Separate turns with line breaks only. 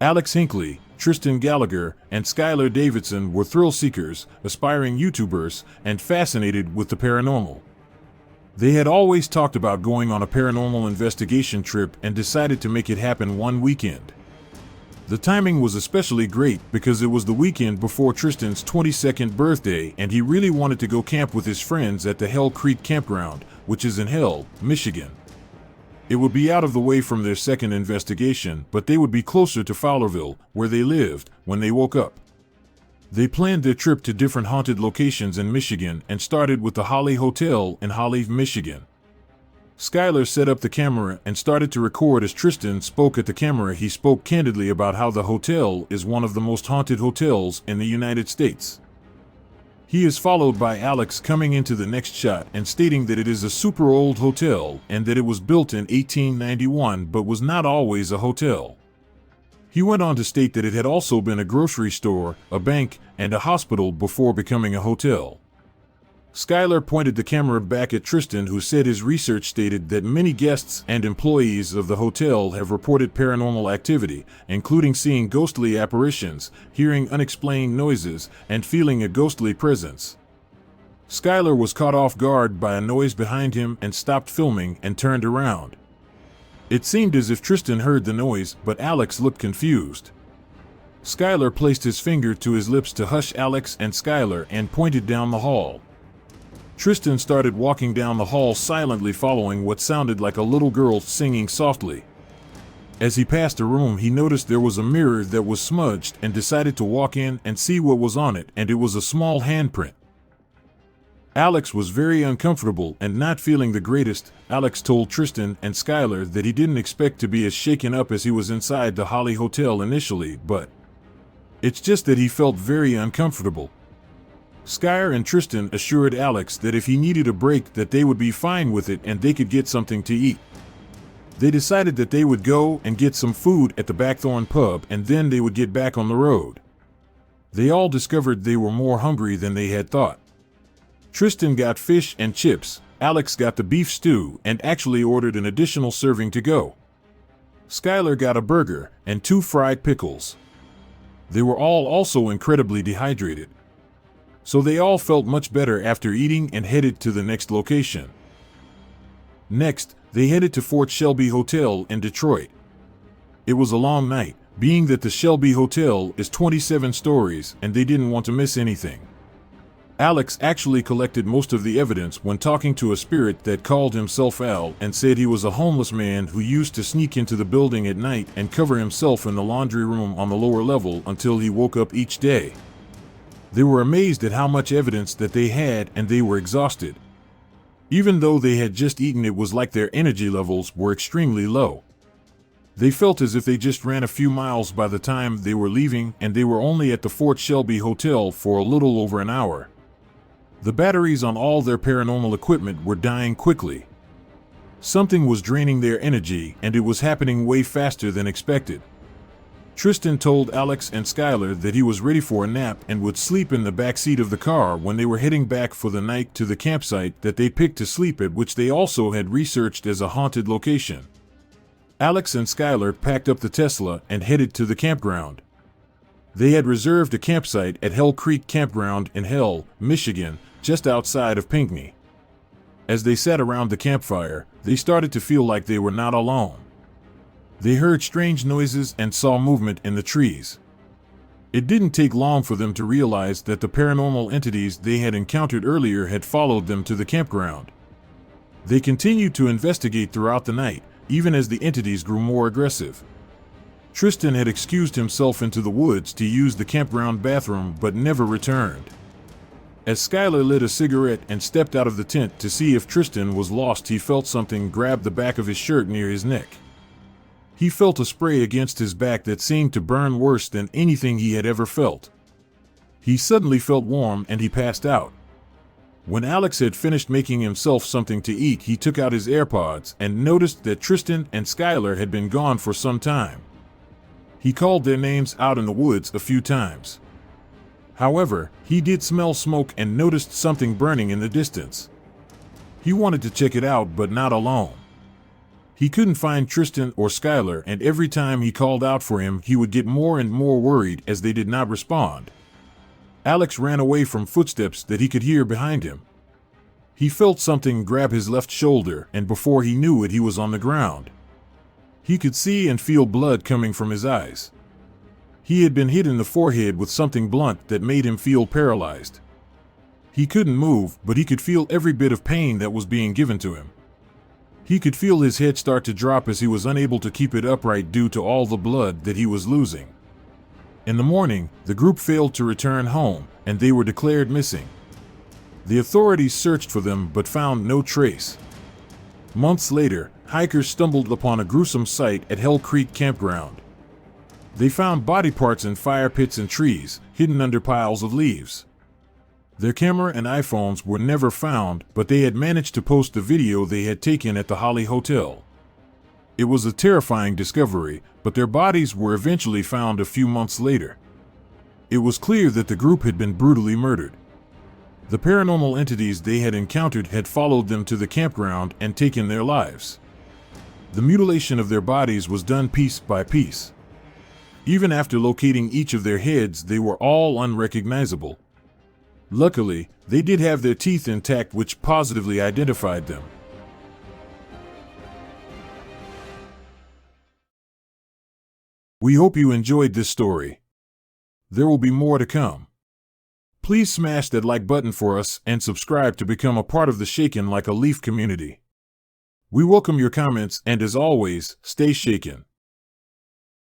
Alex Hinkley, Tristan Gallagher, and Skyler Davidson were thrill seekers, aspiring YouTubers, and fascinated with the paranormal. They had always talked about going on a paranormal investigation trip and decided to make it happen one weekend. The timing was especially great because it was the weekend before Tristan's 22nd birthday, and he really wanted to go camp with his friends at the Hell Creek Campground, which is in Hell, Michigan. It would be out of the way from their second investigation, but they would be closer to Fowlerville, where they lived, when they woke up. They planned their trip to different haunted locations in Michigan and started with the Holly Hotel in Holly, Michigan. Skyler set up the camera and started to record. As Tristan spoke at the camera, he spoke candidly about how the hotel is one of the most haunted hotels in the United States. He is followed by Alex coming into the next shot and stating that it is a super old hotel and that it was built in 1891 but was not always a hotel. He went on to state that it had also been a grocery store, a bank, and a hospital before becoming a hotel. Skyler pointed the camera back at Tristan, who said his research stated that many guests and employees of the hotel have reported paranormal activity, including seeing ghostly apparitions, hearing unexplained noises, and feeling a ghostly presence. Skyler was caught off guard by a noise behind him and stopped filming and turned around. It seemed as if Tristan heard the noise, but Alex looked confused. Skyler placed his finger to his lips to hush Alex and Skyler and pointed down the hall. Tristan started walking down the hall silently, following what sounded like a little girl singing softly. As he passed a room, he noticed there was a mirror that was smudged and decided to walk in and see what was on it, and it was a small handprint. Alex was very uncomfortable and not feeling the greatest. Alex told Tristan and Skyler that he didn't expect to be as shaken up as he was inside the Holly Hotel initially, but it's just that he felt very uncomfortable. Skyler and Tristan assured Alex that if he needed a break, that they would be fine with it and they could get something to eat. They decided that they would go and get some food at the Blackthorn pub and then they would get back on the road. They all discovered they were more hungry than they had thought. Tristan got fish and chips, Alex got the beef stew and actually ordered an additional serving to go. Skyler got a burger and 2 fried pickles. They were all also incredibly dehydrated. So they all felt much better after eating and headed to the next location. Next, they headed to Fort Shelby Hotel in Detroit. It was a long night, being that the Shelby Hotel is 27 stories and they didn't want to miss anything. Alex actually collected most of the evidence when talking to a spirit that called himself Al and said he was a homeless man who used to sneak into the building at night and cover himself in the laundry room on the lower level until he woke up each day. They were amazed at how much evidence that they had and they were exhausted. Even though they had just eaten, it was like their energy levels were extremely low. They felt as if they just ran a few miles by the time they were leaving, and they were only at the Fort Shelby Hotel for a little over an hour. The batteries on all their paranormal equipment were dying quickly. Something was draining their energy, and it was happening way faster than expected. Tristan told Alex and Skyler that he was ready for a nap and would sleep in the back seat of the car when they were heading back for the night to the campsite that they picked to sleep at, which they also had researched as a haunted location. Alex and Skyler packed up the Tesla and headed to the campground. They had reserved a campsite at Hell Creek Campground in Hell, Michigan, just outside of Pinckney. As they sat around the campfire, they started to feel like they were not alone. They heard strange noises and saw movement in the trees. It didn't take long for them to realize that the paranormal entities they had encountered earlier had followed them to the campground. They continued to investigate throughout the night, even as the entities grew more aggressive. Tristan had excused himself into the woods to use the campground bathroom but never returned. As Skyler lit a cigarette and stepped out of the tent to see if Tristan was lost, he felt something grab the back of his shirt near his neck. He felt a spray against his back that seemed to burn worse than anything he had ever felt. He suddenly felt warm and he passed out. When Alex had finished making himself something to eat, he took out his AirPods and noticed that Tristan and Skyler had been gone for some time. He called their names out in the woods a few times. However, he did smell smoke and noticed something burning in the distance. He wanted to check it out, but not alone. He couldn't find Tristan or Skyler, and every time he called out for him, he would get more and more worried as they did not respond. Alex ran away from footsteps that he could hear behind him. He felt something grab his left shoulder, and before he knew it, he was on the ground. He could see and feel blood coming from his eyes. He had been hit in the forehead with something blunt that made him feel paralyzed. He couldn't move, but he could feel every bit of pain that was being given to him. He could feel his head start to drop as he was unable to keep it upright due to all the blood that he was losing. In the morning, the group failed to return home, and they were declared missing. The authorities searched for them but found no trace. Months later, hikers stumbled upon a gruesome sight at Hell Creek Campground. They found body parts in fire pits and trees, hidden under piles of leaves. Their camera and iPhones were never found, but they had managed to post the video they had taken at the Holly Hotel. It was a terrifying discovery, but their bodies were eventually found a few months later. It was clear that the group had been brutally murdered. The paranormal entities they had encountered had followed them to the campground and taken their lives. The mutilation of their bodies was done piece by piece. Even after locating each of their heads, they were all unrecognizable. Luckily, they did have their teeth intact, which positively identified them. We hope you enjoyed this story. There will be more to come. Please smash that like button for us and subscribe to become a part of the Shaken Like a Leaf community. We welcome your comments, and as always, stay shaken.